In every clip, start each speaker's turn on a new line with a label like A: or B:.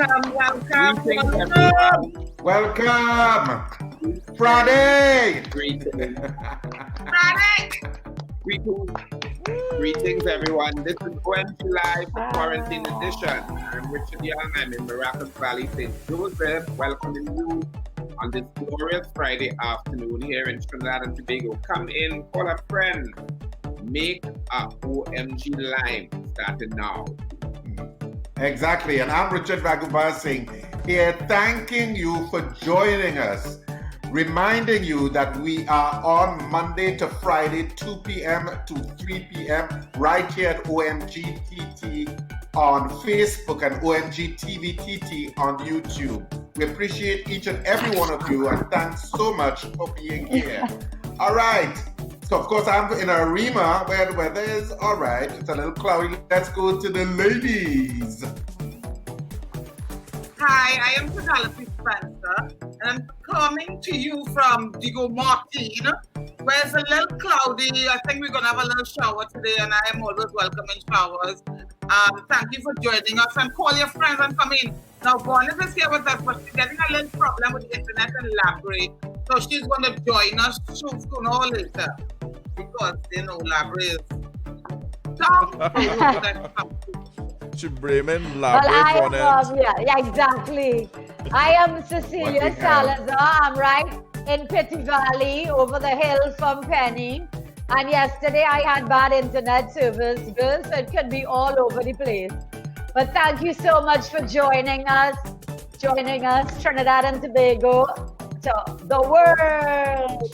A: Greetings, everyone.
B: Welcome. Friday.
A: Greetings. Greetings, everyone. This is OMG Live, the Quarantine Edition. I'm Richard Young. I'm in Miracle Valley, St. Joseph, welcoming you on this glorious Friday afternoon here in Trinidad and Tobago. Come in, call a friend, make a OMG Live starting now.
B: Exactly, and I'm Richard Ragoobarsingh here, thanking you for joining us, reminding you that we are on Monday to Friday, 2 p.m. to 3 p.m. right here at OMG TT on Facebook and OMG TV TT on YouTube. We appreciate each and every one of you, and thanks so much for being here. All right. So, of course, I'm in a arena where the weather is all right. It's a little cloudy. Let's go to the ladies.
C: Hi, I am Penelope Spencer, and I'm coming to you from Diego Martin, where it's a little cloudy. I think we're going to have a little shower today, and I am always welcoming showers. Thank you for joining us, and call your friends and come in. Now, Vaughnette is here with us, but she's getting a little problem with the internet and library, so she's going to join us sooner or later. Because, you know, library is
D: She blaming library for
E: yeah, exactly. I am Cecilia Salazar. I'm right in Petty Valley, over the hill from Penny. And yesterday I had bad internet service, so it could be all over the place. But thank you so much for joining us, Trinidad and Tobago, to the world.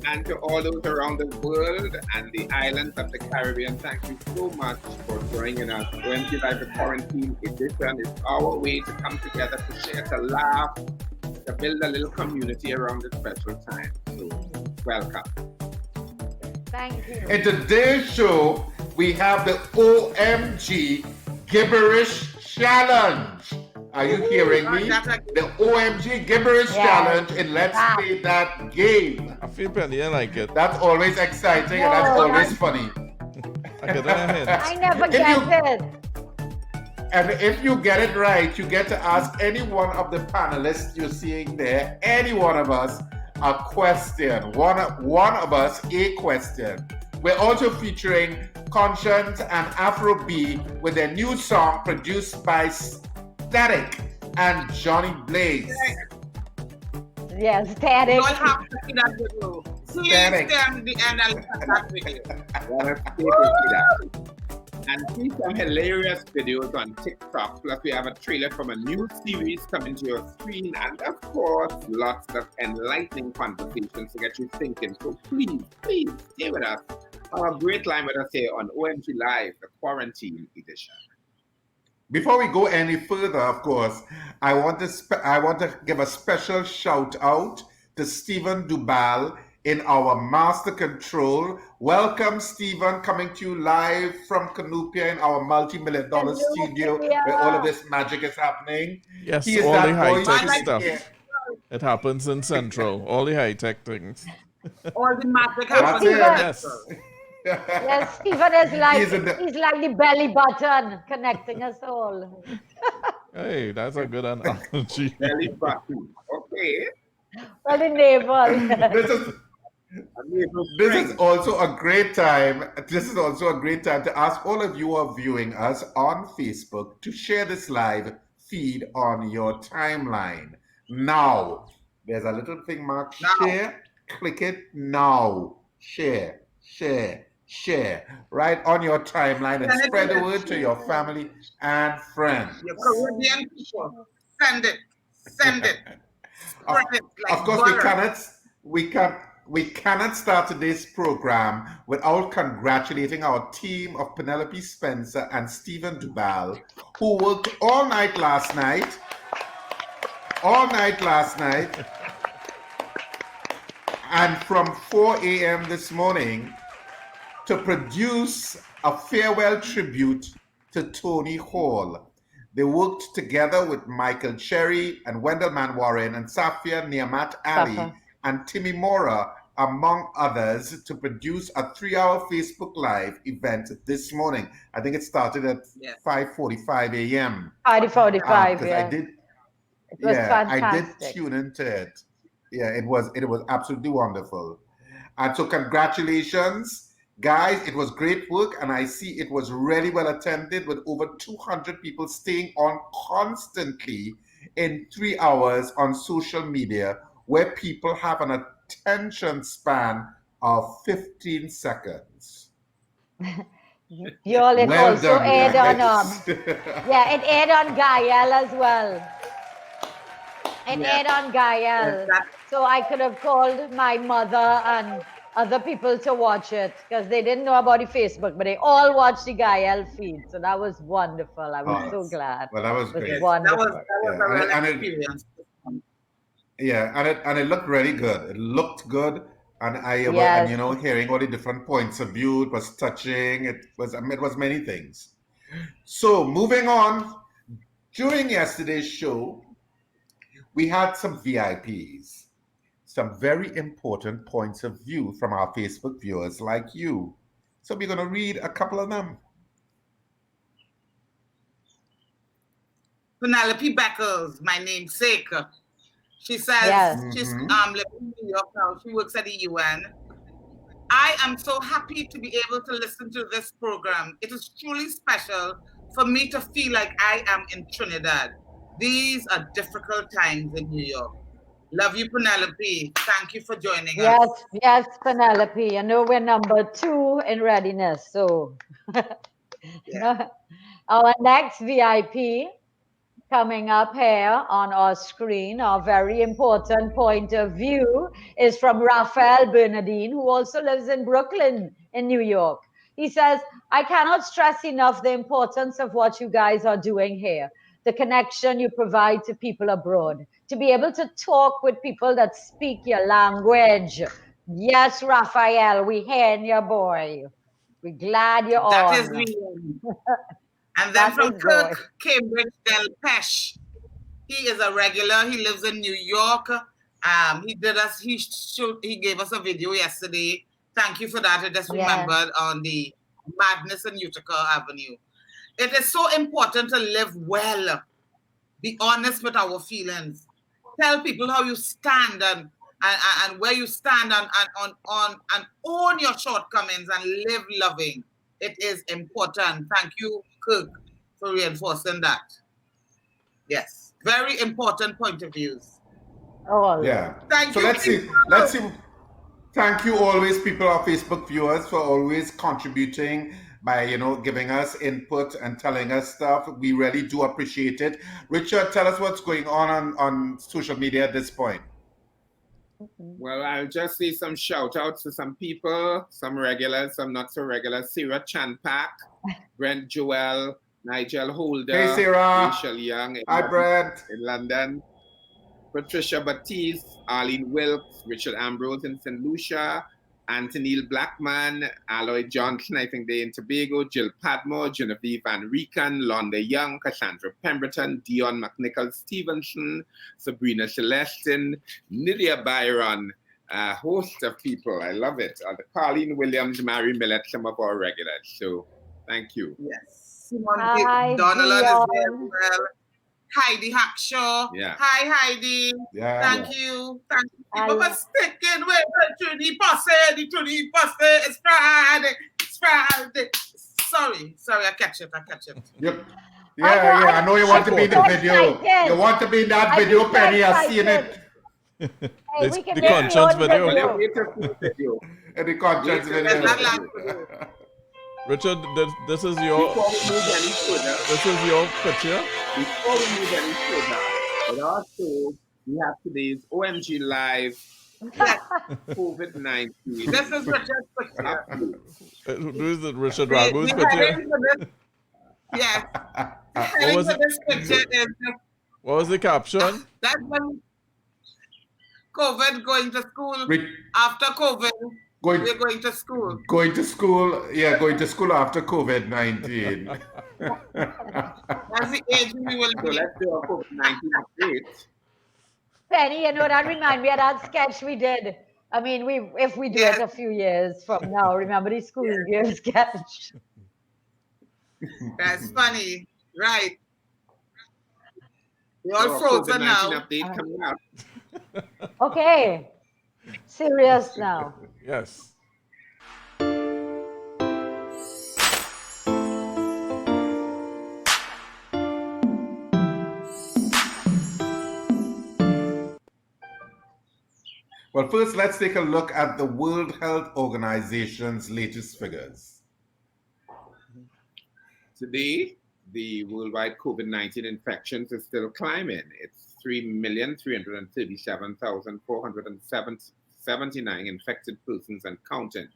A: And to all those around the world and the islands of the Caribbean, thank you so much for joining us. OMG Live, the Quarantine Edition is our way to come together, to share, to laugh, to build a little community around this special time. So, welcome.
E: Thank you.
B: In today's show, we have the OMG Gibberish Challenge. Are you hearing me? The OMG Gibberish Challenge in Let's Play That Game.
D: I feel Penny, I like it.
B: That's always exciting and that's always funny.
E: I never get it.
B: And if you get it right, you get to ask any one of the panelists you're seeing there, any one of us, a question. One of us, a question. We're also featuring Conscience and Afro B with their new song produced by Static and Johnny Blaze.
E: Yes, Static.
C: You all have to see that video.
B: Static.
A: And see some hilarious videos on TikTok. Plus, we have a trailer from a new series coming to your screen. And of course, lots of enlightening conversations to get you thinking. So please stay with us. Have a great time with us here on OMG Live, the Quarantine Edition.
B: Before we go any further, of course, I want to give a special shout out to Stephen Doobal in our master control. Welcome, Stephen, coming to you live from Canopia in our multi-million-dollar studio where all of this magic is happening.
D: Yes, all the high-tech stuff. It happens in Central. All the high-tech things.
C: All the magic happens
B: in
D: Yes.
E: Yes, Stephen is like he's like the belly button connecting us all.
D: Hey, that's a good analogy.
A: Belly button. Okay.
E: Well, the navel.
B: This is also a great time. This is also a great time to ask all of you who are viewing us on Facebook to share this live feed on your timeline. Now, there's a little thing marked share. Click it now. Share. Right on your timeline and spread the word to your family and friends.
C: Your Caribbean people. Send it.
B: Of course, we cannot start today's program without congratulating our team of Penelope Spencer and Stephen Doobal, who worked all night last night, and from 4 a.m. this morning to produce a farewell tribute to Tony Hall. They worked together with Michael Cherry and Wendell Manwarin and Safia Niamat Ali and Timmy Mora among others, to produce a 3-hour Facebook Live event this morning. I think it started at 5:45 a.m.
E: 5:45,
B: Because I
E: yeah.
B: did,
E: It was
B: I did
E: fantastic.
B: tune into it. Yeah, it was absolutely wonderful. And so congratulations, guys. It was great work, and I see it was really well attended with over 200 people staying on constantly in 3 hours on social media, where people have an attention span of 15 seconds.
E: Y'all, it
B: Well
E: also
B: done,
E: aired on
B: guys.
E: yeah, it aired on Gael as well. It aired on Gael. So I could have called my mother and other people to watch it because they didn't know about the Facebook, but they all watched the Gael feed. So that was wonderful. I was so glad.
B: Well, that was
E: It was
B: great.
E: wonderful.
C: That was a real experience.
B: And it looked really good. It looked good, and
E: Yes.
B: hearing all the different points of view, it was touching. It was many things. So moving on, during yesterday's show, we had some VIPs, some very important points of view from our Facebook viewers like you. So we're going to read a couple of them.
C: Penelope Beckles, my namesake. She says she's living in New York now. She works at the UN. I am so happy to be able to listen to this program. It is truly special for me to feel like I am in Trinidad. These are difficult times in New York. Love you, Penelope. Thank you for joining us.
E: Yes, Penelope. You know we're number 2 in readiness. So our next VIP coming up here on our screen, our very important point of view is from Raphael Bernardine, who also lives in Brooklyn in New York. He says, I cannot stress enough the importance of what you guys are doing here, the connection you provide to people abroad, to be able to talk with people that speak your language. Yes, Raphael, we hearing you, boy. We're glad you're on.
C: That is me. And then from Kirk, Cambridge, Del Pesh. He is a regular. He lives in New York. He gave us a video yesterday. Thank you for that. I just remembered on the madness in Utica Avenue. It is so important to live well. Be honest with our feelings. Tell people how you stand and where you stand and own your shortcomings and live loving. It is important. Thank you, Kirk, for reinforcing that. Yes, very important point of views.
E: Oh,
B: yeah.
C: Thank you.
B: Let's see. Thank you always, people, our Facebook viewers, for always contributing by, giving us input and telling us stuff. We really do appreciate it. Richard, tell us what's going on social media at this point.
A: Well, I'll just say some shout outs to some people, some regulars, some not so regular. Sarah Chanpak, Brent Joel, Nigel Holder,
B: hey, Sarah.
A: Rachel Young.
B: Hi, Brent.
A: In London. Patricia Batiste, Arlene Wilkes, Richard Ambrose in St. Lucia, Anthony Blackman, Aloy Johnson, I think they're in Tobago, Jill Padmore, Genevieve Van Rieken, Londa Young, Cassandra Pemberton, Dion McNichol Stevenson, Sabrina Celestin, Nydia Byron, a host of people. I love it. Carlene Williams, Mary Millett, some of our regulars. So thank you.
C: Yes. Simone Donald is there as well. Heidi Hackshaw.
A: Yeah.
C: Hi, Heidi.
B: Yeah.
C: Thank you. Thank you. People are sticking with the Trinity Posse. The Trinity Posse. It's Friday. It's Friday. Sorry, I catch it.
B: Yep. Yeah. I know you want to be in the video. You want to be in that video, Penny. I've seen it.
E: Hey,
D: the conscience video.
B: The conscience video.
A: Richard,
D: this is your picture.
A: Before we move any further, but also we have today's OMG Live COVID-19.
C: This is Richard's picture.
D: Who is it, Richard Ragu's picture?
C: Yes.
D: What was the caption?
C: That's when COVID, going to school. After COVID, we're going to school.
B: Going to school after COVID-19.
C: That's the age we will be.
A: So let's do a COVID-19 update.
E: Penny, that reminds me of that sketch we did I mean, if we do it a few years from now, remember the school years catch.
C: That's funny, right? We're all frozen now.
A: Update coming up.
E: Okay, serious now.
D: Yes.
B: Well, first, let's take a look at the World Health Organization's latest figures.
A: Today, the worldwide COVID-19 infections is still climbing. It's 3,337,479 infected persons and counting.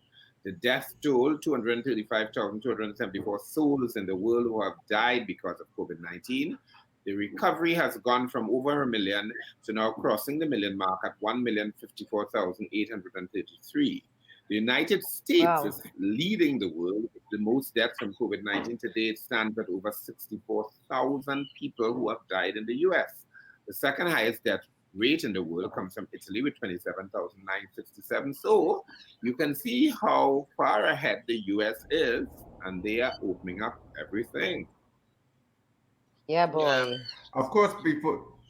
A: The death toll, 235,274 souls in the world who have died because of COVID-19. The recovery has gone from over 1 million to now crossing the million mark at 1,054,833. The United States is leading the world with the most deaths from COVID-19 today. It stands at over 64,000 people who have died in the US. The second highest death rate in the world comes from Italy with 27,967. So you can see how far ahead the US is, and they are opening up everything.
E: Yeah, boy.
B: Of course,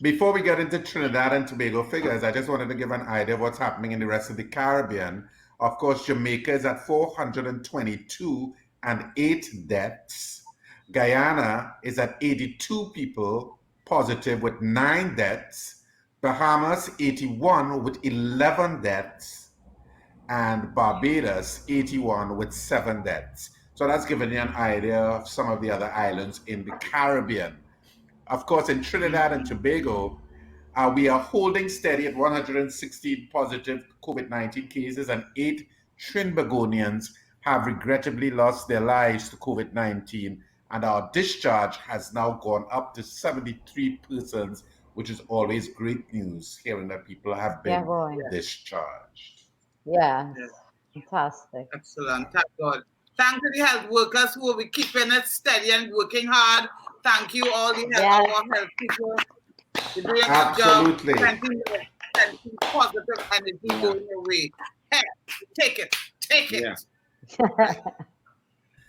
B: before we get into Trinidad and Tobago figures, I just wanted to give an idea of what's happening in the rest of the Caribbean. Of course, Jamaica is at 422 and 8 deaths. Guyana is at 82 people positive with 9 deaths. Bahamas, 81 with 11 deaths. And Barbados, 81 with 7 deaths. So that's giving you an idea of some of the other islands in the Caribbean. Of course, in Trinidad and Tobago, we are holding steady at 116 positive COVID-19 cases, and 8 Trinbagonians have regrettably lost their lives to COVID-19. And our discharge has now gone up to 73 persons, which is always great news, hearing that people have been discharged.
E: Yeah, fantastic.
C: Excellent. Thank God. Thank to the health workers who will be keeping it steady and working hard. Thank you, all the our health people. You're doing a good job. Thank you. Positive energy going your way. Hey, take it. Take it.
A: Yeah.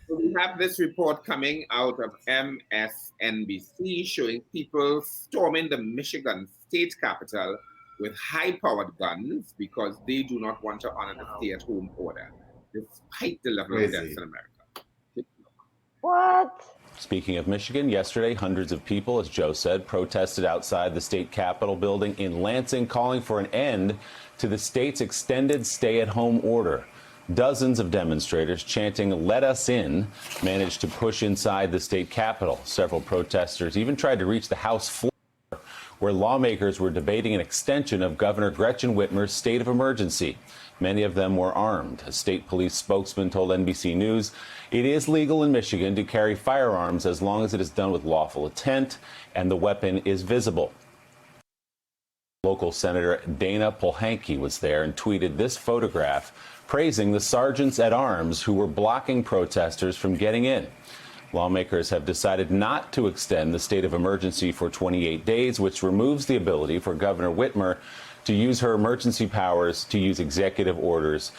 A: So we have this report coming out of MSNBC showing people storming the Michigan state capitol with high-powered guns because they do not want to honor the stay-at-home order, despite the level of deaths in America.
E: What?
F: Speaking of Michigan, yesterday, hundreds of people, as Joe said, protested outside the state capitol building in Lansing, calling for an end to the state's extended stay-at-home order. Dozens of demonstrators chanting, "Let us in," managed to push inside the state capitol. Several protesters even tried to reach the House floor, where lawmakers were debating an extension of Governor Gretchen Whitmer's state of emergency. Many of them were armed. A state police spokesman told NBC News it is legal in Michigan to carry firearms as long as it is done with lawful intent and the weapon is visible. Local Senator Dana Polhanke was there and tweeted this photograph praising the sergeants at arms who were blocking protesters from getting in. Lawmakers have decided not to extend the state of emergency for 28 days, which removes the ability for Governor Whitmer to use her emergency powers to use executive orders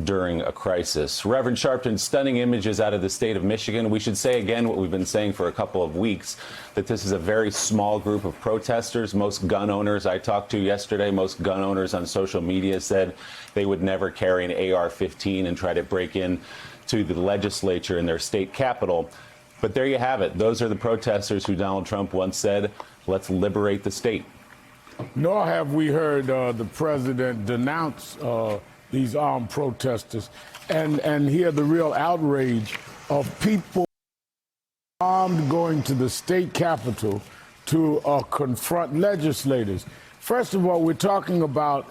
F: during a crisis. Reverend Sharpton, stunning images out of the state of Michigan. We should say again what we've been saying for a couple of weeks, that this is a very small group of protesters. Most gun owners I talked to yesterday, most gun owners on social media said they would never carry an AR-15 and try to break in to the legislature in their state capital. But there you have it. Those are the protesters who Donald Trump once said, let's liberate the state.
G: Nor have we heard the president denounce these armed protesters and hear the real outrage of people armed going to the state capitol to confront legislators. First of all, we're talking about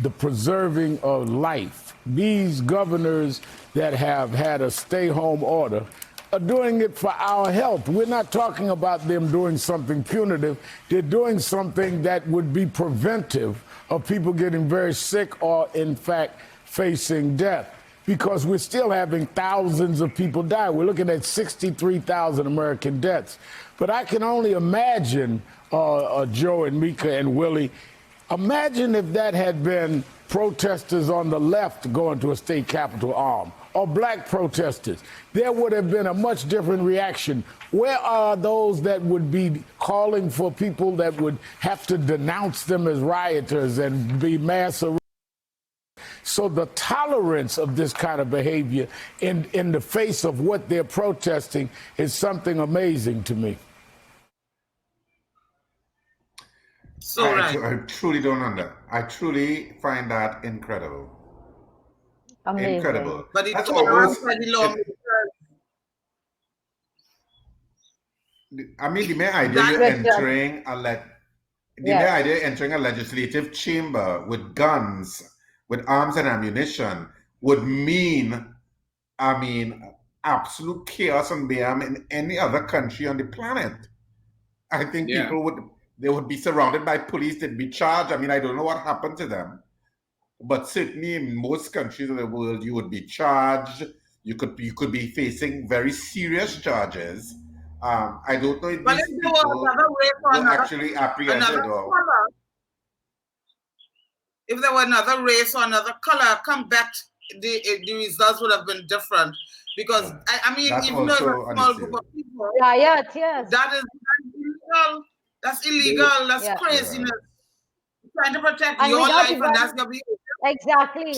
G: the preserving of life. These governors that have had a stay-home order are doing it for our health. We're not talking about them doing something punitive. They're doing something that would be preventive of people getting very sick or, in fact, facing death, because we're still having thousands of people die. We're looking at 63,000 American deaths. But I can only imagine, Joe and Mika and Willie, imagine if that had been protesters on the left going to a state capitol armed, or black protesters, there would have been a much different reaction. Where are those that would be calling for people that would have to denounce them as rioters and be mass arrests? So the tolerance of this kind of behavior in the face of what they're protesting is something amazing to me.
C: So
B: I truly don't I truly find that incredible.
E: Amazing.
B: Incredible.
C: But it's
B: That's
C: almost
B: almost,
C: like the lawmakers.
B: I mean, the mere idea you're entering mere idea of entering a legislative chamber with guns, with arms and ammunition, would mean, I mean, absolute chaos and mayhem in any other country on the planet. I think they would be surrounded by police, they'd be charged. I mean, I don't know what happened to them, but certainly in most countries of the world, you would be charged. You could be facing very serious charges. I don't know if these people were actually apprehended or...
C: If there were another race or another color, come back, the results would have been different. Because, I mean, even though it's a small group of people,
E: yes.
C: that is illegal. That's illegal. That's craziness. Trying to protect your life, and that's your behavior.
E: Exactly.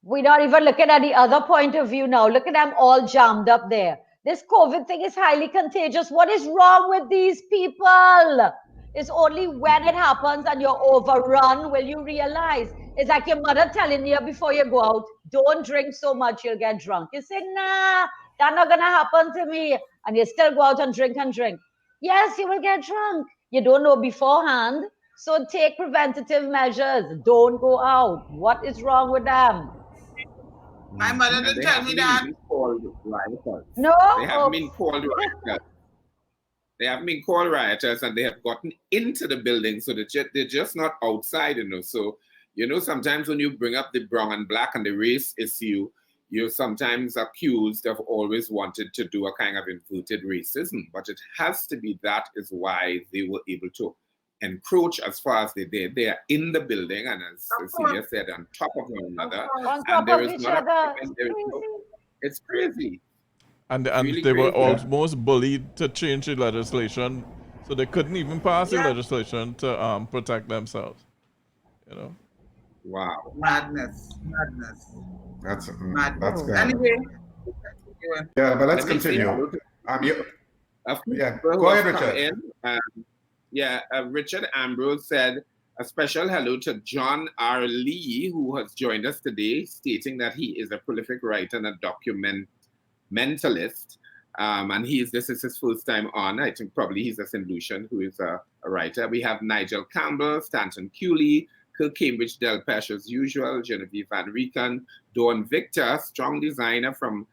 E: We're not even looking at the other point of view now. Look at them all jammed up there. This COVID thing is highly contagious. What is wrong with these people? It's only when it happens and you're overrun will you realize. It's like your mother telling you before you go out, don't drink so much, you'll get drunk. You say, nah, that's not going to happen to me. And you still go out and drink and drink. Yes, you will get drunk. You don't know beforehand. So take preventative measures. Don't go out. What is wrong with them?
C: My mother didn't tell me that.
E: No.
A: They haven't been called rioters. They haven't been called rioters, and they have gotten into the building, so they're just not outside, you know. So, you know, sometimes when you bring up the brown and black and the race issue, you're sometimes accused of always wanted to do a kind of inverted racism, but it has to be that is why they were able to encroach as far as they did. They are in the building, and as Cecilia said, on top of one another.
E: And there is not
A: it's crazy.
D: And really they were almost bullied to change the legislation, so they couldn't even pass the legislation to protect themselves. You know.
C: Wow. Madness.
B: That's good.
C: Anyway.
B: Yeah, but let's continue. Go ahead, Richard.
A: Richard Ambrose said a special hello to John R. Lee, who has joined us today, stating that he is a prolific writer and a documentalist. And this is his first time on. I think probably he's a St. Lucian who is a writer. We have Nigel Campbell, Stanton Cooley, Kirk Cambridge Delpesh as usual, Genevieve Van Rieken, Dawn Victor, strong designer from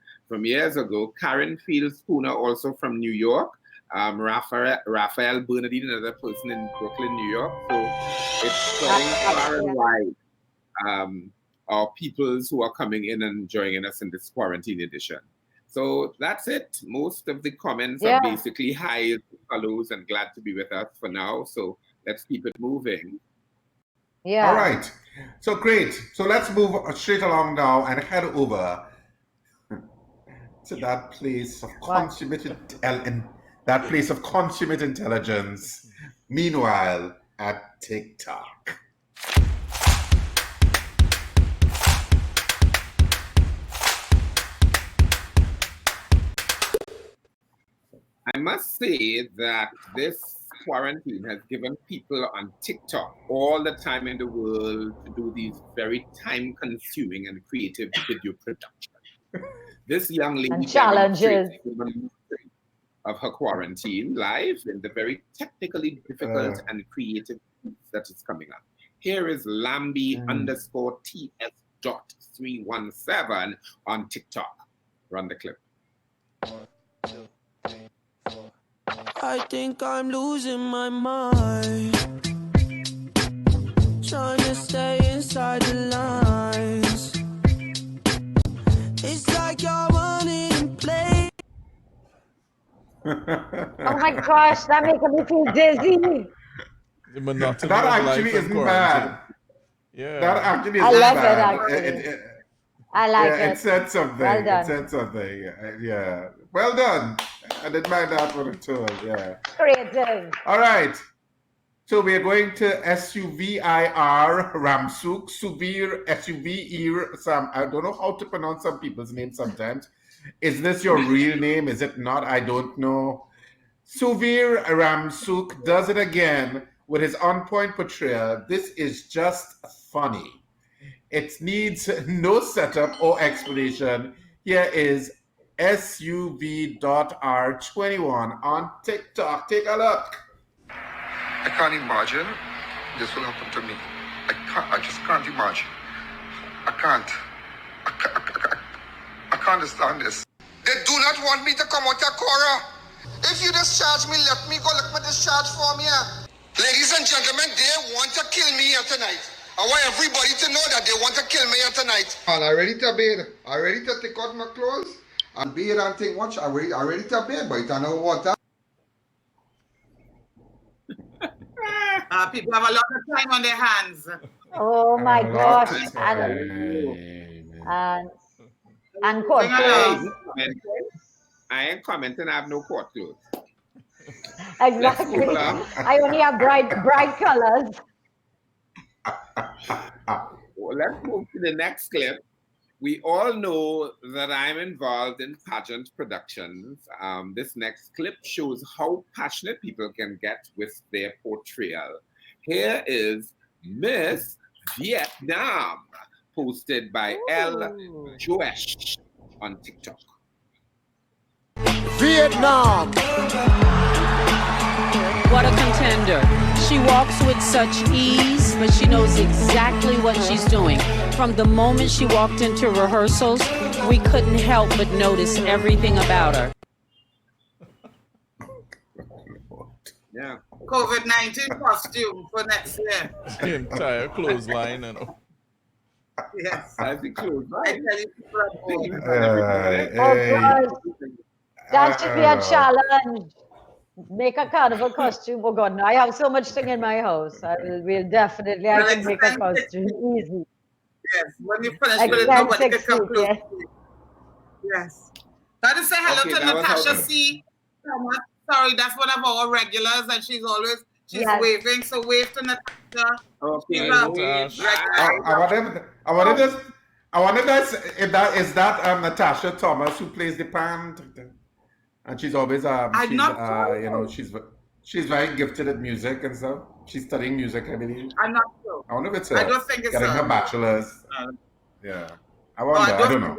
A: years ago, Karen Fields Spooner, also from New York, Raphael Bernardine, another person in Brooklyn, New York. So it's spreading far and wide. Our peoples who are coming in and joining us in this quarantine edition. So that's it. Most of the comments are basically hi, hellos, and glad to be with us for now. So let's keep it moving.
E: Yeah.
B: All right. So great. So let's move straight along now and head over to that place of consummate intelligence. Meanwhile, at TikTok.
A: I must say that this quarantine has given people on TikTok all the time in the world to do these very time-consuming and creative video productions. This young lady
E: and challenges
A: of her quarantine live in the very technically difficult and creative that is coming up. Here is Lambi_TS.317 on TikTok. Run the clip.
H: 1, 2, 3, 4. I think I'm losing my mind, trying to stay inside the lines. It's like you're running in place.
E: Oh my gosh, that makes me feel dizzy.
B: That actually isn't bad.
D: Yeah.
B: That actually
E: I
B: isn't
E: love
B: bad.
E: it, actually. I like
B: Yeah,
E: it.
B: it said something.
E: Well done.
B: It said something. Yeah. Well done. I didn't mind that one at all. Yeah.
E: Creative.
B: All right. So we are going to SUVIR Ramsuk, Suvir, SUVIR Sam. I don't know how to pronounce some people's names sometimes. Is this your real name? Is it not? I don't know. Suvir Ramsuk does it again with his on-point portrayal. This is just funny. It needs no setup or explanation. Here is SUV.R21 on TikTok. Take a look.
I: I can't imagine this will happen to me. I just can't imagine. I can't understand this. They do not want me to come out of Cora. If you discharge me, let me go. Let me discharge for me. Ladies and gentlemen, they want to kill me here tonight. I want everybody to know that they want to kill me here tonight. And I ready to bed. I ready to take out my clothes and bed and take watch. I ready to bed, but I know what.
C: People have a lot of time on their hands.
E: Oh my gosh. And court clothes.
A: I ain't commenting. I have no court clothes.
E: Exactly. I only have bright colors.
A: Well, let's move to the next clip. We all know that I'm involved in pageant productions. This next clip shows how passionate people can get with their portrayal. Here is Miss Vietnam, posted by El Joesh on TikTok.
J: Vietnam.
K: What a contender. She walks with such ease, but she knows exactly what she's doing. From the moment she walked into rehearsals, we couldn't help but notice everything about her.
A: Yeah.
C: COVID-19 costume for next year.
D: The entire clothesline, you know.
C: Yes.
A: That's the clothesline.
C: I tell you, people are bored.
E: Oh God. That should be a challenge. Make a carnival costume. Oh God, no, I have so much thing in my house. I can make a costume easy.
C: Yes, when you finish with it, nobody can come close. Yes. Gotta say hello to Natasha C. Sorry, that's one of our regulars, and she's waving. So wave to Natasha.
A: Okay.
B: I wonder if that is Natasha Thomas who plays the pan, and she's always she's very gifted at music and stuff. She's studying music, I believe.
C: I'm not sure.
B: I wonder if it's
C: I don't think it's
B: getting her bachelor's. Yeah, I wonder. I don't know.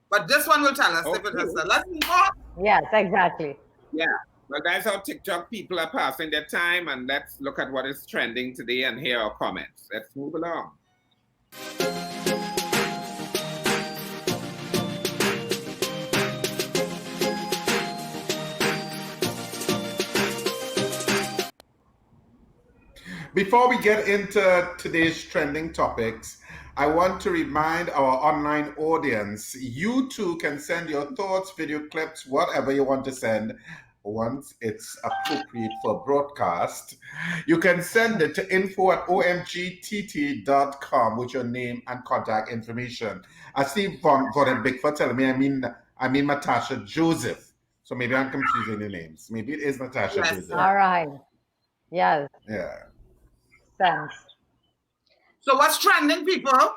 C: But this one will tell us if it is her. Let's move on.
E: Yes, exactly.
A: Yeah. Well, that's how TikTok people are passing their time, and let's look at what is trending today and hear our comments. Let's move along.
B: Before we get into today's trending topics, I want to remind our online audience, you too can send your thoughts, video clips, whatever you want to send once it's appropriate for broadcast. You can send it to info@omgtt.com with your name and contact information. I see Vaughnette Bigford telling me I mean Natasha Joseph. So maybe I'm confusing the names. Maybe it is Natasha Joseph.
E: All right. Yes.
B: Yeah.
E: Thanks.
C: So what's trending, people?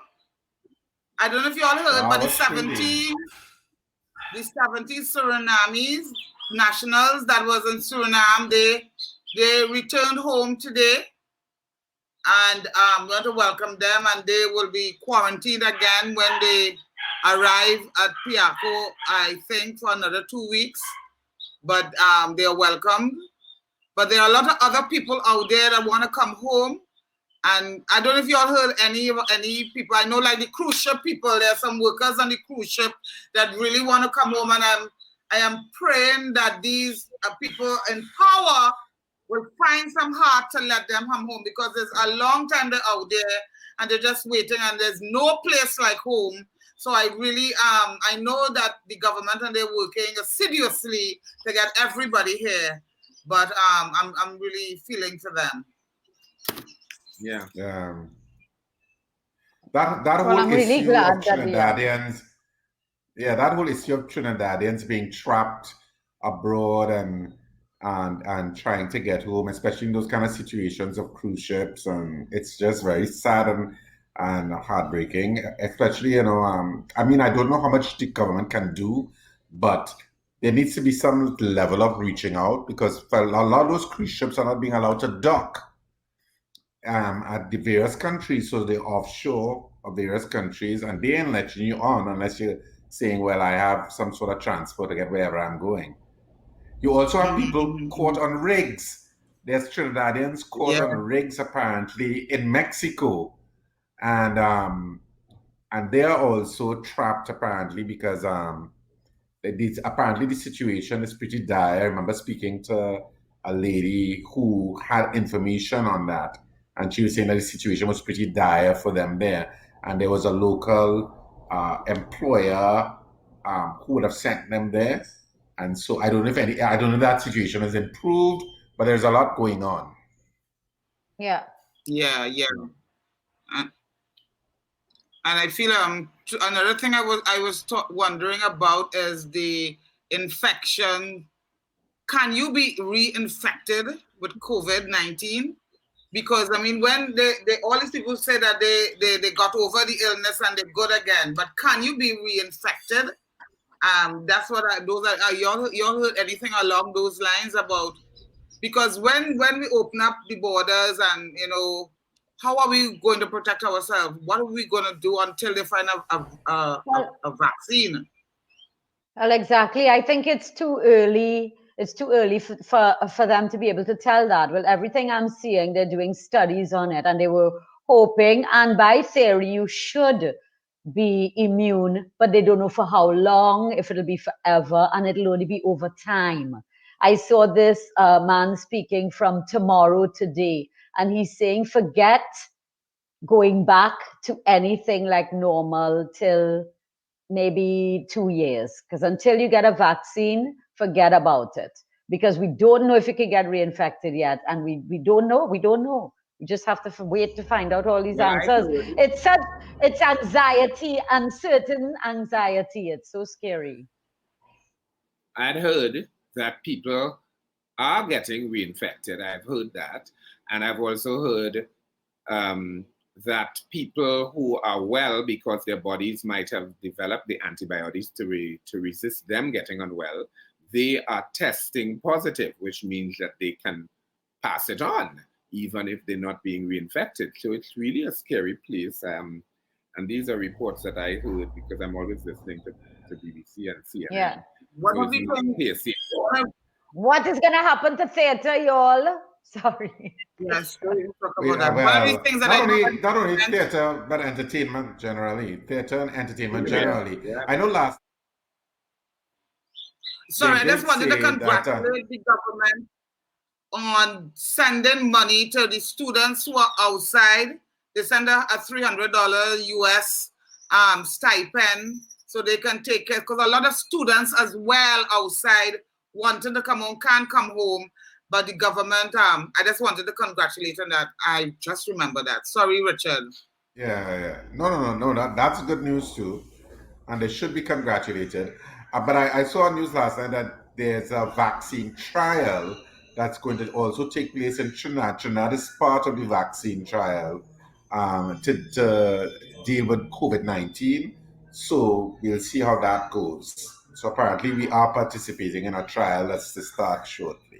C: I don't know if you all heard, but the 70 Surinamese nationals that was in Suriname, they returned home today, and we want to welcome them, and they will be quarantined again when they arrive at Piaco, I think, for another 2 weeks. But they are welcomed. But there are a lot of other people out there that want to come home. And I don't know if you all heard any people. I know like the cruise ship people, there are some workers on the cruise ship that really want to come home. And I am praying that these people in power will find some heart to let them come home, because there's a long time they're out there and they're just waiting, and there's no place like home. So I really, I know that the government and they're working assiduously to get everybody here, but I'm really feeling for them.
A: Yeah.
B: That
E: Well,
B: whole
E: I'm really
B: issue of
E: glad that we are.
B: Trinidadians, that whole issue of Trinidadians being trapped abroad and trying to get home, especially in those kind of situations of cruise ships, and it's just very sad and heartbreaking. Especially, I mean, I don't know how much the government can do, but there needs to be some level of reaching out, because for a lot of those cruise ships are not being allowed to dock at the various countries, so they're offshore of various countries, and they ain't letting you on unless you're saying, well, I have some sort of transport to get wherever I'm going. You also have people caught on rigs. There's Trinidadians caught on rigs apparently in Mexico, and they're also trapped apparently because apparently the situation is pretty dire. I remember speaking to a lady who had information on that, and she was saying that the situation was pretty dire for them there, and there was a local employer who would have sent them there. And so I don't know if that situation has improved, but there's a lot going on.
E: Yeah.
C: Yeah. And I feel another thing I was wondering about is the infection. Can you be reinfected with COVID-19? Because I mean, when they all these people say that they got over the illness and they're good again, but can you be reinfected? That's what y'all heard anything along those lines about? Because when we open up the borders and how are we going to protect ourselves? What are we going to do until they find a vaccine?
E: Well, exactly. I think it's too early. It's too early for them to be able to tell that. Well, everything I'm seeing, they're doing studies on it, and they were hoping, and by theory, you should be immune, but they don't know for how long, if it'll be forever, and it'll only be over time. I saw this man speaking from Tomorrow Today, and he's saying, forget going back to anything like normal till maybe 2 years, because until you get a vaccine, forget about it, because we don't know if you can get reinfected yet, and we don't know. We just have to wait to find out all these answers. It's anxiety, uncertain anxiety. It's so scary.
A: I'd heard that people are getting reinfected. I've heard that. And I've also heard that people who are well, because their bodies might have developed the antibiotics to resist them getting unwell, they are testing positive, which means that they can pass it on, even if they're not being reinfected. So it's really a scary place. And these are reports that I heard because I'm always listening to BBC and CNN.
E: Yeah.
C: What
E: is going to happen to theater, y'all? Sorry.
C: Yes, talk about that. One of these things that
B: not only theater, but entertainment generally. Theater and entertainment generally. Yeah. I know last.
C: Sorry, I just wanted to congratulate the government on sending money to the students who are outside. They send a $300 US stipend so they can take care, because a lot of students as well outside wanting to come home, can't come home. But the government, I just wanted to congratulate on that. I just remember that. Sorry, Richard.
B: Yeah. No. That's good news too. And they should be congratulated. But I saw news last night that there's a vaccine trial that's going to also take place in Trinidad. Trinidad is part of the vaccine trial to deal with COVID-19. So we'll see how that goes. So apparently we are participating in a trial that's to start shortly.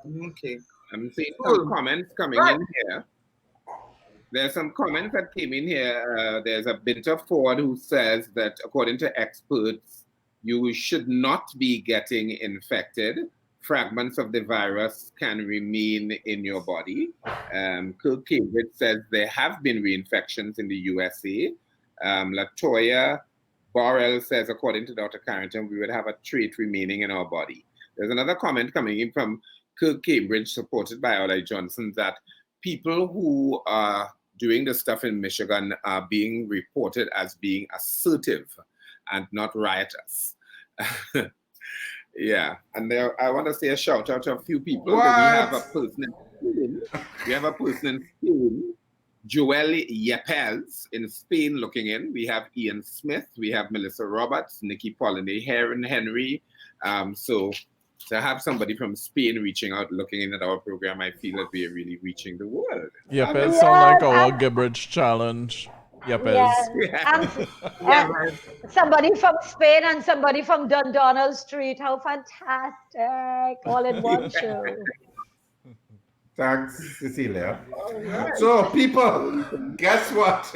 C: Okay.
A: I'm seeing some comments coming in here. There's some comments that came in here. There's a bit of Ford who says that according to experts, you should not be getting infected. Fragments of the virus can remain in your body. Kirk Cambridge says there have been reinfections in the USA. Latoya Borrell says, according to Dr. Carrington, we would have a trait remaining in our body. There's another comment coming in from Kirk Cambridge, supported by Oli Johnson, that people who are doing the stuff in Michigan are being reported as being assertive and not riotous. Yeah, and there, I want to say a shout out to a few people.
B: What?
A: We have a person Spain. We have a person in Spain, Joel Yepes in Spain looking in. We have Ian Smith. We have Melissa Roberts, Nikki Pollini, Heron Henry. So to have somebody from Spain reaching out, looking in at our program, I feel that we are really reaching the world.
D: Yepes sound like our Gibberish challenge. Yepes.
E: And somebody from Spain and somebody from Dundonald Street. How fantastic. All in one show.
B: Thanks, Cecilia. So, people, guess what?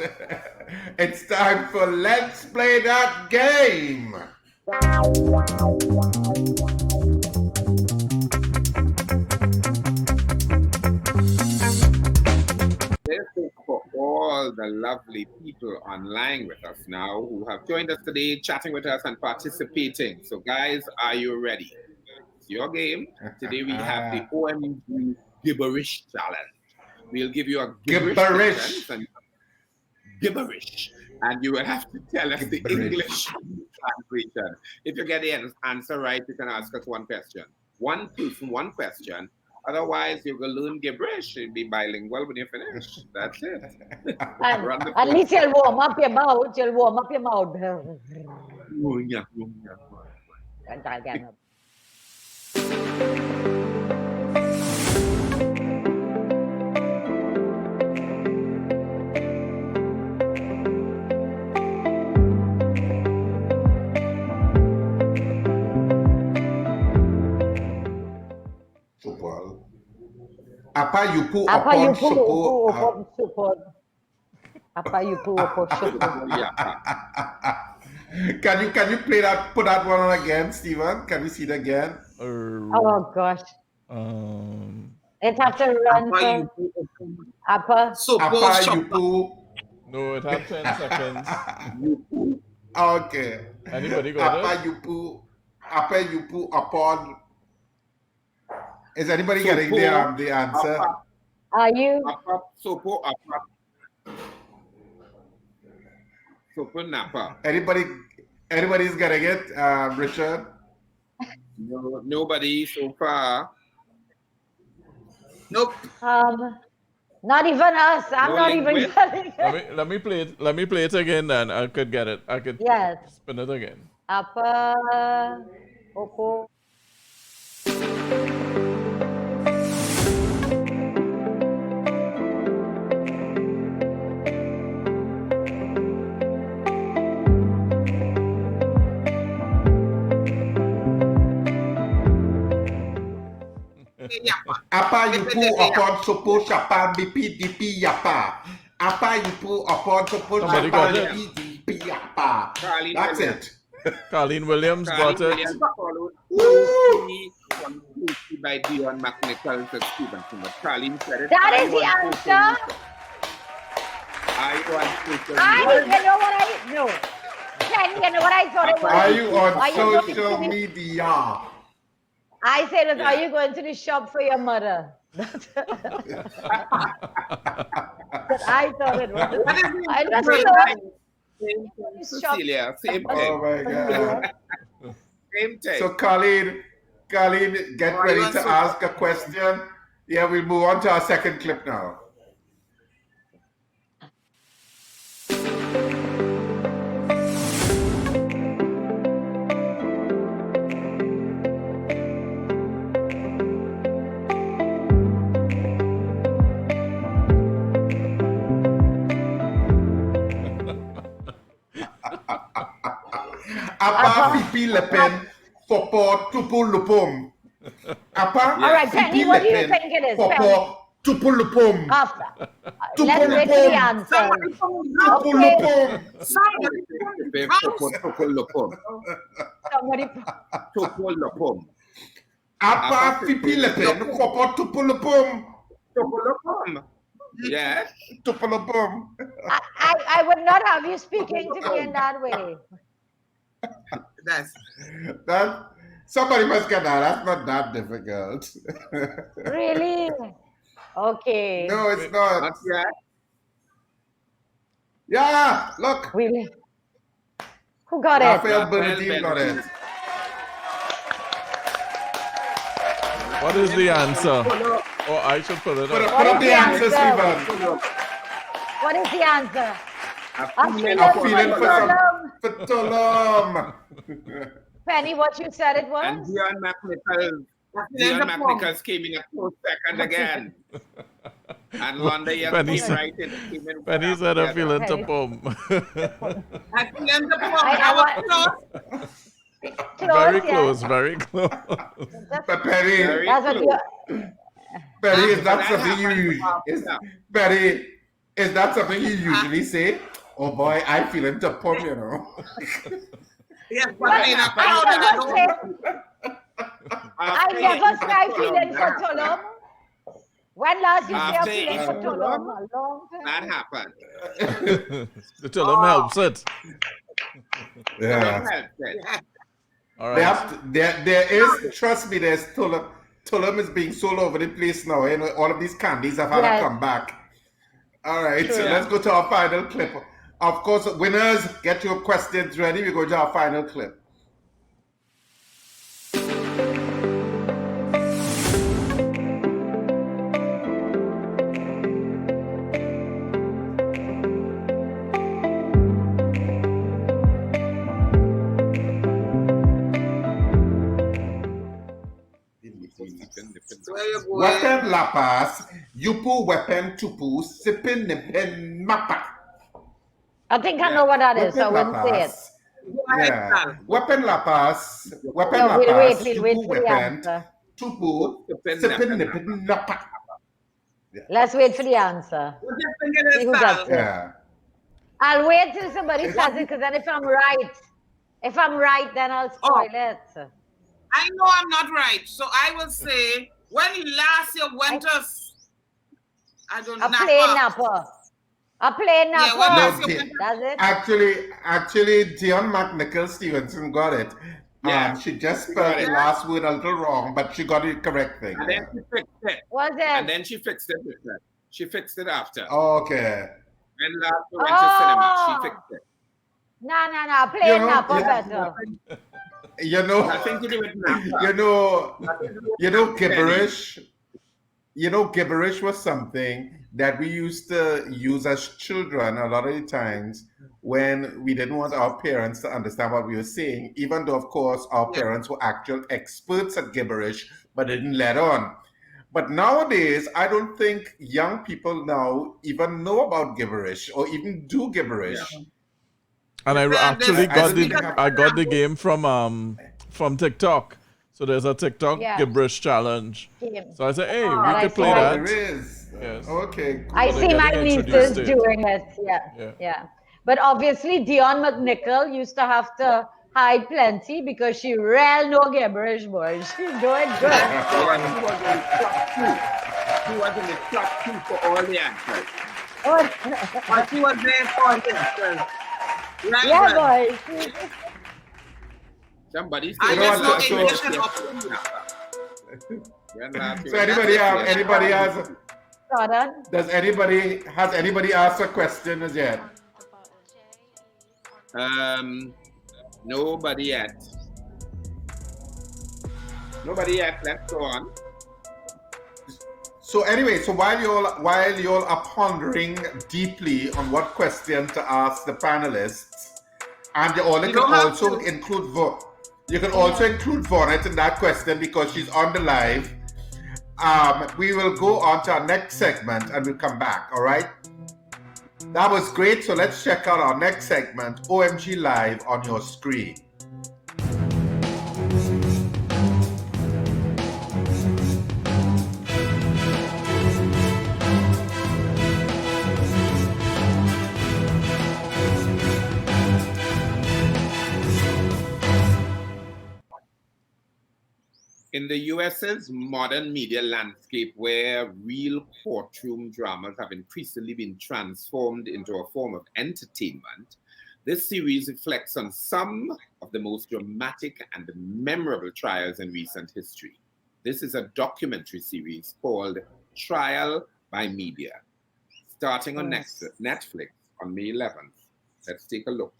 B: It's time for Let's Play That Game.
A: This is for all the lovely people online with us now who have joined us today, chatting with us and participating. So, guys, are you ready? It's your game. Today we have the OMG Gibberish Challenge. We'll give you a gibberish. And you will have to tell us the English translation. If you get the answer right, you can ask us one question. One person, one question. Otherwise, you will learn gibberish. You'll be bilingual when you finish. That's it.
E: At least you'll warm up your mouth. You'll warm up your mouth.
B: Apa yupu upon support.
E: Apa yupu upon support.
B: Can you play that? Put that one on again, Stephen. Can we see it again?
E: Oh gosh. It has to run for Apa
B: yupu.
D: No, it had 10 seconds.
B: Okay.
D: Anybody got
B: Apa yupu upon. Is anybody getting the answer?
E: Are you?
A: Sopo napa.
B: Anybody's getting it? Richard?
A: No, nobody so far. Nope.
E: Not even us. I'm not even getting it.
D: Let me play it. Let me play it again. Then I could get it. I could spin it again.
E: Apa opo.
B: Apa yupu upon sopo shapa bipi dipi yapa. Apa yupu upon sopo shapa bipi dipi yapa. That's it.
D: Colleen Williams got it.
A: By Dion McNichols and Stevenson. Colleen said it.
E: That is the answer.
A: Are you on social
E: media? You know what I know? Ken, you know what I thought it was?
B: Are you on social media?
E: I said, are you going to the shop for your mother? But I thought it was. I just thought.
A: Cecilia, same thing.
B: Oh my God.
A: Same thing.
B: So Colleen, get ready to ask a question. Yeah, we'll move on to our second clip now. Apa pipi lepen popo tupu lupum. Apa?
E: All right, Penny, what do you think it is?
B: Popo tupu lupum.
E: After. Let's wait for the answer.
B: Tupu lupum.
A: Tupu lupum.
B: Apa pipi lepen popo tupu lupum.
A: Tupu lupum. Yes.
B: Tupu lupum.
E: I would not have you speaking to me in that way.
B: That somebody must get that. That's not that difficult.
E: Really? Okay.
B: No, it's not. Yeah, look.
E: Really? Who got it?
B: Raphael Bernadine got it.
D: What is the answer? Oh, I should put it
B: Put
D: up.
B: up the answer, Stephen.
E: What is the answer?
A: A feeling
B: A
A: for
B: feeling for Tulum.
E: Penny, what you said it
A: And
E: was?
A: Dion McNichols came in a close second again. And Londa
D: Penny
A: Young right in.
D: Penny said a feeling to pum.
C: I feel the problem.
D: Very close, very close.
B: But Perry,
E: That's what you.
B: Perry, is that something Perry, is that something you usually say? Oh boy, I feel into pum, you know.
C: Yes, but in a crowd,
E: I never say I feeling for Tulum. When last you say I feeling for Tulum? A long time.
A: That happened.
D: The Tulum helps it.
B: Yeah.
D: All right.
B: There is, trust me, there's Tulum. Tulum is being sold over the place now. You know, all of these candies have had to come back. All right, so let's go to our final clip. Of course, winners, get your questions ready. We go to our final clip. Weapon lapas, yupu weapon tupu, sipin nipen mapa.
E: I think I know what that is, so I wouldn't say it.
B: Yeah. Weapon lapas,
E: We'll wait
B: yupu
E: for the
B: weapon
E: answer.
B: tupu, sipin nipen mapa.
E: Let's wait for the answer. See who gets it.
B: Yeah.
E: I'll wait till somebody says it, because then if I'm right, then I'll spoil it.
C: I know I'm not right, so I will say when last year went to
E: a plain napper. A plain napper. That's it.
B: Actually, Dion McNichols Stevenson got it. She just spelled the last word a little wrong, but she got it correct thing.
A: And then she fixed it.
E: Was it?
A: And then she fixed it. She fixed it after.
B: Okay.
A: When last we went to cinema, she fixed it.
E: No. Plain napper better.
B: You know,
A: nothing to do with napper.
B: You know, gibberish. You know, gibberish was something that we used to use as children a lot of the times when we didn't want our parents to understand what we were saying, even though, of course, our parents were actual experts at gibberish, but didn't let on. But nowadays, I don't think young people now even know about gibberish or even do gibberish.
D: Yeah. And I actually got the game from TikTok. So there's a TikTok gibberish challenge. So I said, hey, we could play that.
B: There is.
D: Yes.
B: Okay. Cool.
E: I see my nieces doing it. Yeah. But obviously, Dion McNichol used to have to hide plenty because she real no gibberish, boy. She's doing good.
A: She was in the top 2 for all the answers.
C: But she was there for the answers. Right,
E: yeah, boy.
A: Somebody
C: I just know English
B: So anybody has has anybody asked a question as yet?
A: Nobody yet. Nobody yet. Let's go on.
B: So anyway, so while you're are pondering deeply on what question to ask the panelists, and you can also include Vaughnette in that question because she's on the live. We will go on to our next segment and we'll come back. All right. That was great. So let's check out our next segment, OMG Live, on your screen.
A: In the US's modern media landscape, where real courtroom dramas have increasingly been transformed into a form of entertainment, this series reflects on some of the most dramatic and memorable trials in recent history. This is a documentary series called Trial by Media, starting on Netflix on May 11th. Let's take a look.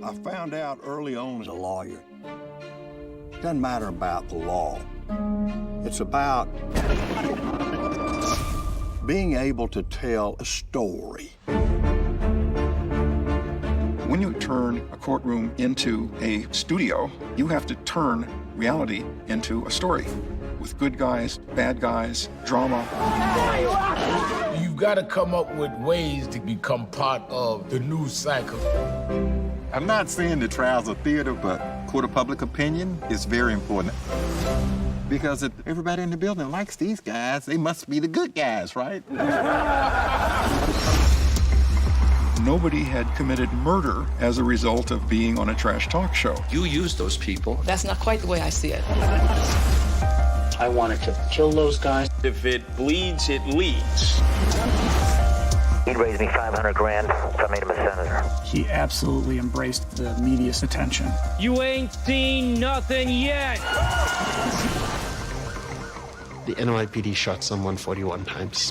J: I found out early on as a lawyer It doesn't matter about the law. It's about being able to tell a story.
L: When you turn a courtroom into a studio, you have to turn reality into a story with good guys, bad guys, drama.
G: You've got to come up with ways to become part of the news cycle.
L: I'm not saying the trials are theater, but court of public opinion is very important. Because if everybody in the building likes these guys, they must be the good guys, right? Nobody had committed murder as a result of being on a trash talk show.
M: You use those people.
N: That's not quite the way I see it.
M: I wanted to kill those guys. If it bleeds, it leads.
O: He'd raise me $500,000 if I made him a senator.
P: He absolutely embraced the media's attention.
Q: You ain't seen nothing yet.
R: The NYPD shot someone 41 times.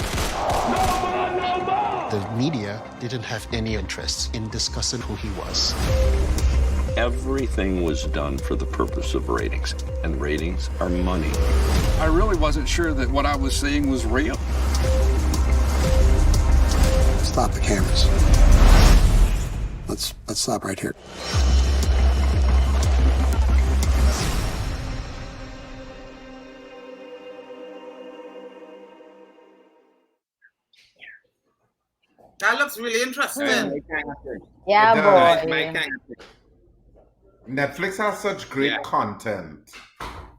R: The media didn't have any interest in discussing who he was.
M: Everything was done for the purpose of ratings, and ratings are money.
L: I really wasn't sure that what I was seeing was real.
J: Stop the cameras. Let's stop right here.
C: That looks really interesting.
E: Yeah, boy.
B: Netflix has such great content,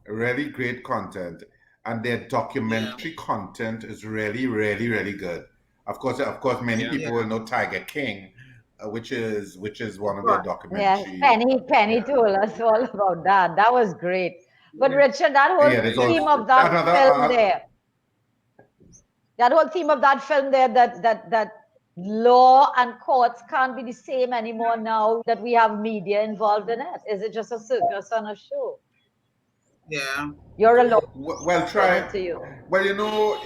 B: really great content, and their documentary content is really, really, really good. Of course, many people will know Tiger King, which is one of their documentaries.
E: Yeah, Penny told us all about that. That was great. But Richard, that whole theme of that film there, that whole theme of that film there, that law and courts can't be the same anymore now that we have media involved in it. Is it just a circus on a show?
C: Yeah.
E: You're alone.
B: Well, try. Well, you know,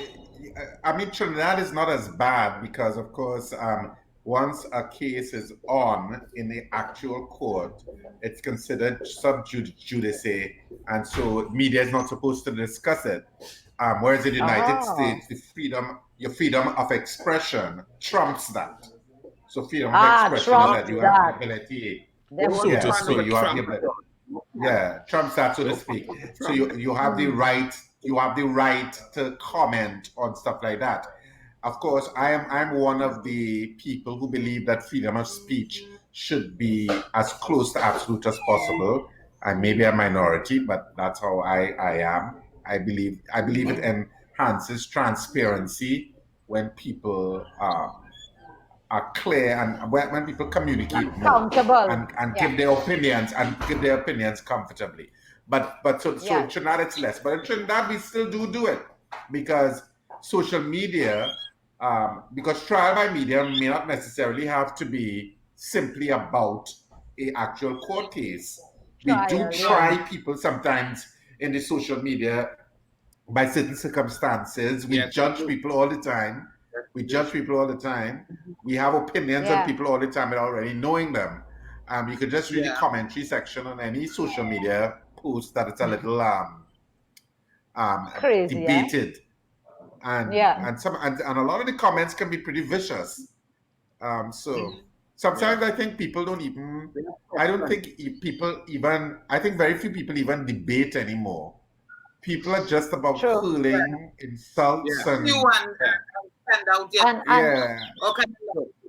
B: I mean, Trinidad is not as bad because, of course, once a case is on in the actual court, it's considered sub judice, and so media is not supposed to discuss it. Whereas in the United States, your freedom of expression trumps that. So freedom of expression is that you have the ability. So you have the ability. Yeah, trumps that, so to speak. So you have the right. You have the right to comment on stuff like that. Of course, I'm one of the people who believe that freedom of speech should be as close to absolute as possible. I may be a minority, but that's how I am. I believe it enhances transparency when people are clear and when people communicate more and give their opinions comfortably. But so in Trinidad it's less. But in Trinidad we still do it because social media, because trial by media may not necessarily have to be simply about an actual court case. We do try people sometimes in the social media by certain circumstances. We judge people all the time. We have opinions on people all the time without already knowing them. You could just read the commentary section on any social media post that it's a little crazy, debated. And a lot of the comments can be pretty vicious. So sometimes I think people don't even, I think very few people even debate anymore. People are just about hurling insults and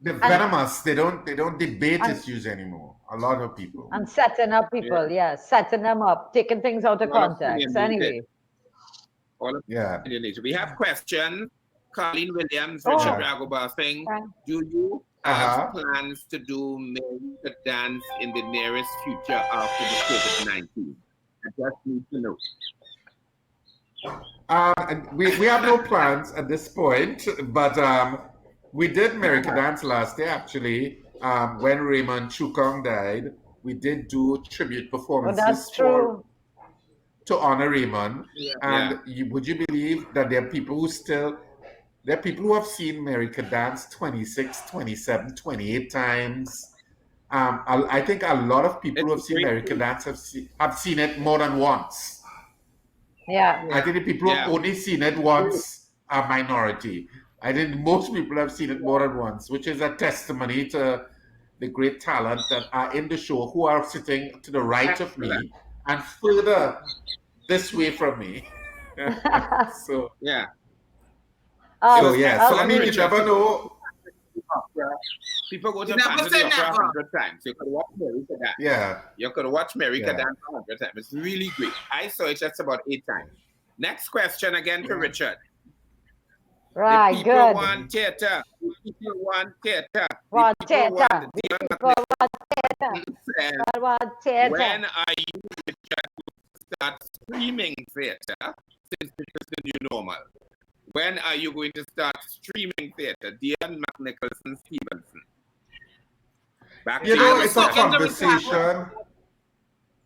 B: they're venomous. They don't debate issues anymore. A lot of people.
E: And setting up people, setting them up, taking things out of context. Anyway.
A: We have questions. Colleen Williams, Richard Ragoobarsingh, do you have plans to do the dance in the nearest future after the COVID-19? I just need to know.
B: We have no plans at this point, but we did American Dance last year actually. When Raymond Chukong died, we did do tribute performances to honor Raymond. Would you believe that there are people who have seen American Dance 26, 27, 28 times? I think a lot of people who have seen American Dance have seen it more than once.
E: Yeah.
B: I think the people who have only seen it once are minority. I think most people have seen it more than once, which is a testimony to the great talent that are in the show, who are sitting to the right of me and further this way from me. So
A: yeah.
B: So I mean, you never know.
A: People go to Phantom of the Opera 100 times. You could watch America Dance.
B: Yeah.
A: You could watch America Dance 100 times. It's really great. I saw it just about 8 times. Next question again to Richard.
E: Right,
A: the people
E: good.
A: Want theater. The people want theater.
E: Want
A: people
E: theater.
A: want
E: The people want theater. Want theater.
A: When are you, Richard, to start streaming theater since it is the new normal? When are you going to start streaming theater? Dion McNicholson Stevenson.
B: It's a conversation.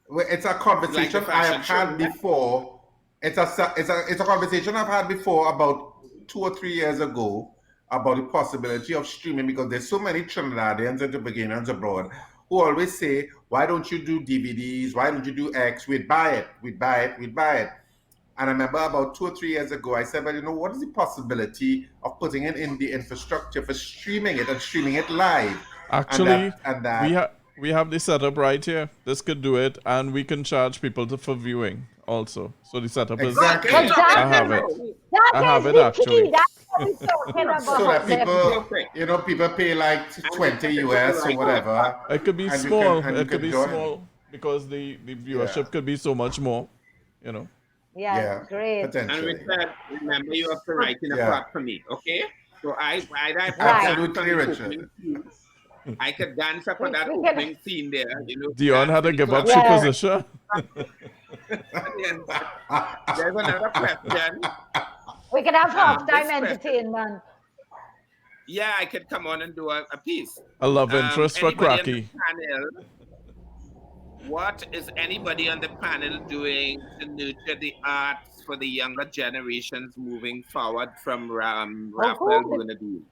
B: It's a conversation I have had before. It's a conversation I've had before about 2 or 3 years ago about the possibility of streaming, because there's so many Trinidadians and Tobagonians abroad who always say, why don't you do DVDs? Why don't you do X? We'd buy it. We'd buy it. We'd buy it. And I remember about 2 or 3 years ago, I said, well, what is the possibility of putting it in the infrastructure for streaming it and streaming it live?
D: Actually, we have the setup right here. This could do it, and we can charge people for viewing also. So the setup is...
B: Exactly.
D: I have it. I have it, actually.
E: That's what we're talking about.
B: So that people, people pay like 20 US or whatever.
D: It could be small. It could be small because the viewership could be so much more,
E: Yeah, great.
A: And Richard, remember you have to write in a part for me, okay? So I
B: absolutely, Richard.
A: I could dance up for that opening scene there.
D: Dion had to give up her position.
A: There's another question.
E: We can have halftime entertainment.
A: Yeah, I could come on and do a piece.
D: A love interest for Cracky.
A: What is anybody on the panel doing to nurture the arts for the younger generations moving forward from Raphael Bernadine?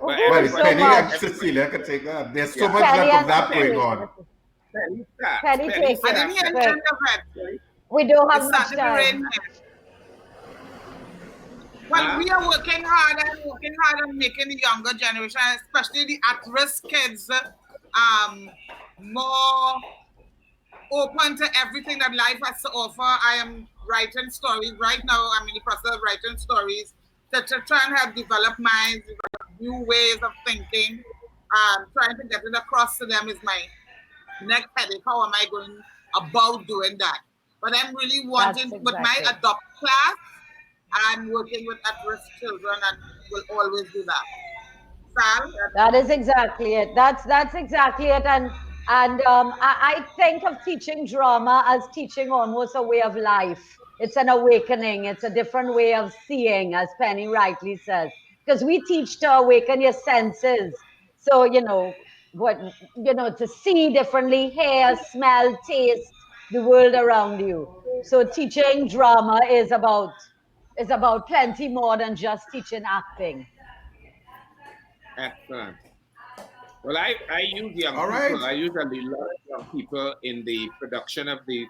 B: Well, Penny and Cecilia can take that. There's so much left of that going on.
E: Penny takes
C: I didn't hear the end of it.
E: We don't have much time.
C: Well, we are working hard on making the younger generation, especially the at-risk kids, more open to everything that life has to offer. I am writing stories right now. I'm in the process of writing stories to try and help develop minds, develop new ways of thinking. Trying to get it across to them is my next headache. How am I going about doing that? But I'm really wanting, with my adopt class, I'm working with at-risk children and will always do that. Sal?
E: That is exactly it. That's exactly it. And I think of teaching drama as teaching almost a way of life. It's an awakening. It's a different way of seeing, as Penny rightly says, because we teach to awaken your senses. So, to see differently, hear, smell, taste the world around you. So teaching drama is about plenty more than just teaching acting.
A: Excellent. Well, I use young people. I use a lot of young people in the production of the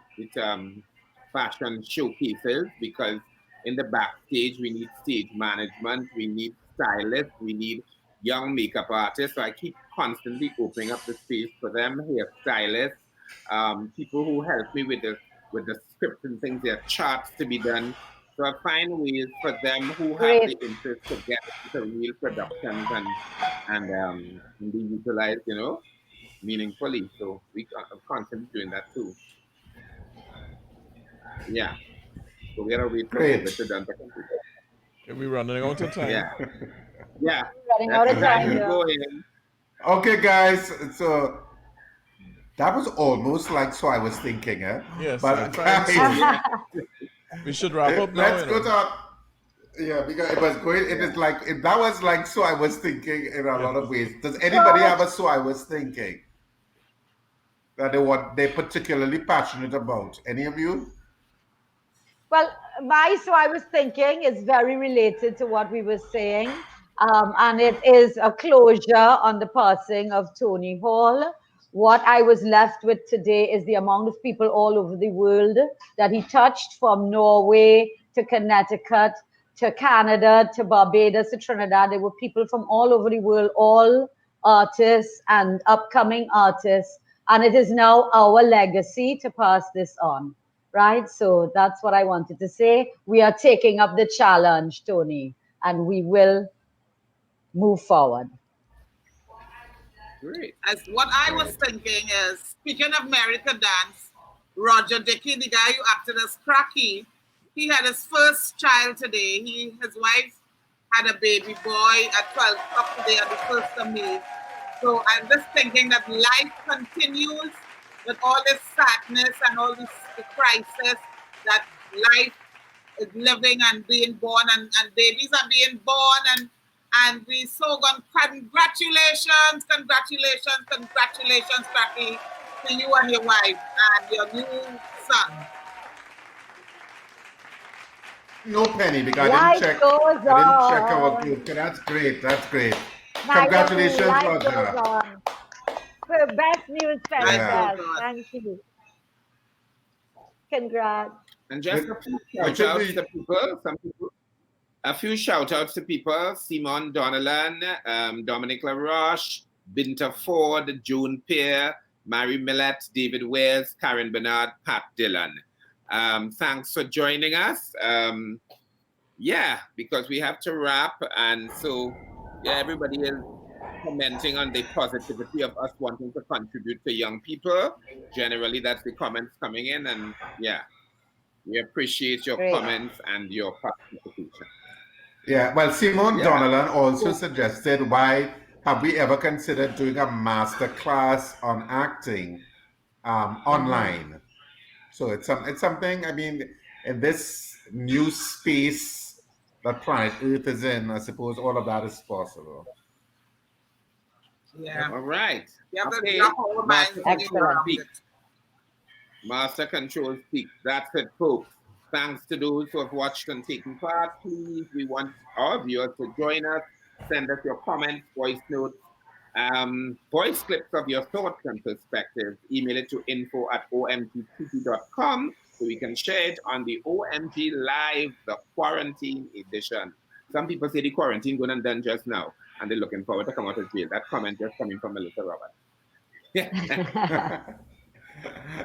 A: fashion showcases, because in the backstage we need stage management, we need stylists, we need young makeup artists. So I keep constantly opening up the space for them, hairstylists, people who help me with the script and things. There are charts to be done. So I find ways for them who have the interest to get into real productions and be utilized, meaningfully. So we are constantly doing that too. Yeah. So we gotta wait for it to done.
D: We're running out of time.
A: Yeah. Yeah.
E: Running out of time.
B: Okay, guys. So that was almost like So I Was Thinking, eh?
D: Yes.
B: But guys,
D: we should wrap up now.
B: Let's go to. Yeah, because it was going. It is like that was like So I Was Thinking in a lot of ways. Does anybody have a So I Was Thinking that they're particularly passionate about? Any of you?
E: Well, my So I Was Thinking is very related to what we were saying, and it is a closure on the passing of Tony Hall. what I was left with today is the amount of people all over the world that he touched, from Norway to Connecticut to Canada to Barbados to Trinidad. There were people from all over the world, all artists and upcoming artists. And it is now our legacy to pass this on, right? So that's what I wanted to say. We are taking up the challenge, Tony, and we will move forward.
A: Great.
C: As what I was thinking is, speaking of America Dance, Roger Dickey, the guy who acted as Cracky, he had his first child today. His wife had a baby boy at 12 o'clock today on the 1st of May. So I'm just thinking that life continues with all this sadness and all this crisis, that life is living and being born, and babies are being born, and we so congratulations, Cracky, to you and your wife and your new son.
B: No, Penny, because I didn't check our group. So that's great. Congratulations, Roger.
E: For best news festival. Thank you. Congrats.
A: And just a few shout outs to people. A few shout outs to people: Simon Donnellan, Dominic LaRoche, Binta Ford, June Peer, Mary Millett, David Wares, Karen Bernard, Pat Dillon. Thanks for joining us. Because we have to wrap, and so everybody is commenting on the positivity of us wanting to contribute to young people. Generally, that's the comments coming in, and we appreciate your comments and your participation.
B: Yeah, well, Simon Donnellan also suggested, why have we ever considered doing a master class on acting online? So it's something, I mean, in this new space that planet Earth is in, I suppose all of that is possible.
C: Yeah.
A: All right.
C: Okay.
A: Master Control Speak. That's it, folks. Thanks to those who have watched and taken part. Please, we want our viewers to join us. Send us your comments, voice notes, voice clips of your thoughts and perspectives. Email it to info@omgtv.com so we can share it on the OMG Live, the quarantine edition. Some people say the quarantine going and done just now, and they're looking forward to come out of jail. That comment just coming from Melissa Roberts.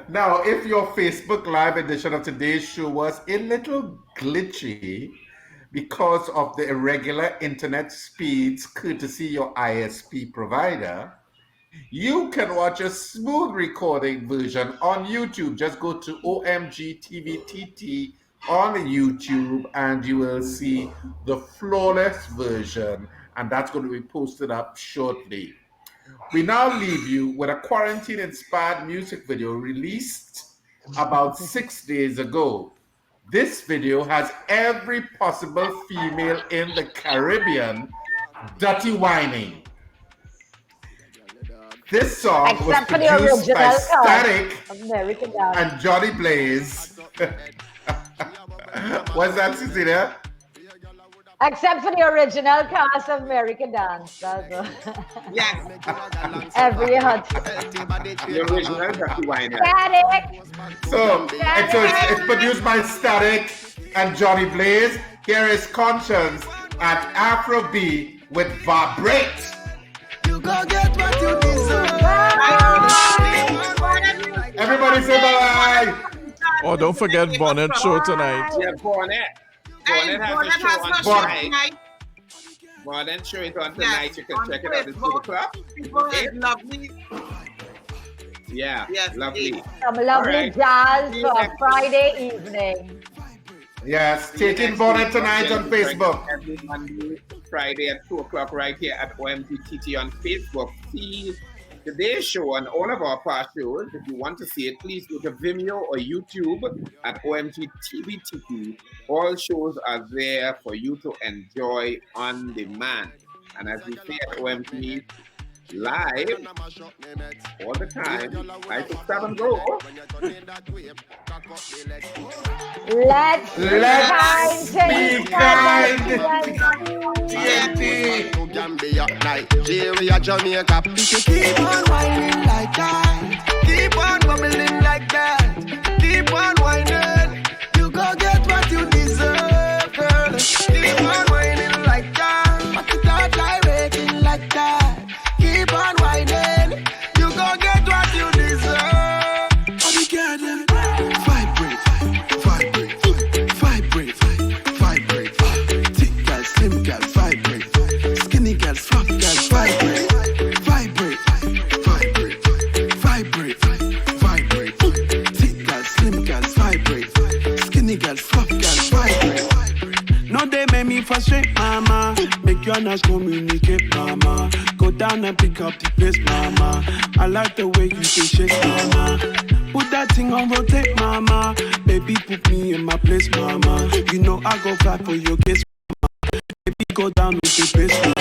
B: Now, if your Facebook Live edition of today's show was a little glitchy because of the irregular internet speeds courtesy your ISP provider, you can watch a smooth recording version on YouTube. Just go to OMG TVTT on YouTube and you will see the flawless version, and that's going to be posted up shortly. We now leave you with a quarantine-inspired music video released about 6 days ago. This video has every possible female in the Caribbean dirty whining. This song was produced by Static and Johnny Blaze. What's that, Cecilia?
E: Except for the original cast of American Dance.
C: Yes.
E: Every hot.
A: The original
E: Static.
B: So it's produced by Static and Johnny Blaze. Here is Conscience at Afro B with Vibrate.
H: You go get what you deserve.
B: Everybody say bye.
D: Oh, don't forget Vaughnette show tonight.
A: Yeah, Vaughnette. Vaughnette has a show on tonight. Vaughnette show is on tonight. You can check it out at 2 o'clock.
C: Lovely.
A: Yeah, lovely.
E: Some lovely jazz for a Friday evening.
B: Yes, taking Vaughnette tonight on Facebook.
A: Every Monday, Friday at 2 o'clock right here at OMGTT on Facebook. See today's show and all of our past shows. If you want to see it, please go to Vimeo or YouTube at OMGTVTT. All shows are there for you to enjoy on demand. And as we say at OMG, live all the time. 567 go.
E: Let's be kind.
H: Nigeria, Jamaica. Keep on whining like that. Keep on bubbling like that. Keep on whining. You go get what you deserve, girl. Keep on whining like that. But you start gyrating like that. Keep on whining. You go get what you deserve. All the girls them vibrate, vibrate, vibrate, vibrate. Thick girls, slim girls, vibrate. Skinny girls, fluff girls, vibrate, vibrate, vibrate, vibrate, vibrate. Thick girls, slim girls, vibrate. Skinny girls, fluff girls, vibrate. No, they make me frustrate, mama. Make your nurse communicate, mama. Go down and pick up the pace, mama. I like the way you say shit, mama. Put that thing on rotate, mama. Baby, put me in my place, mama. You know I go fly for your kiss, mama. Baby, go down with the pace, mama.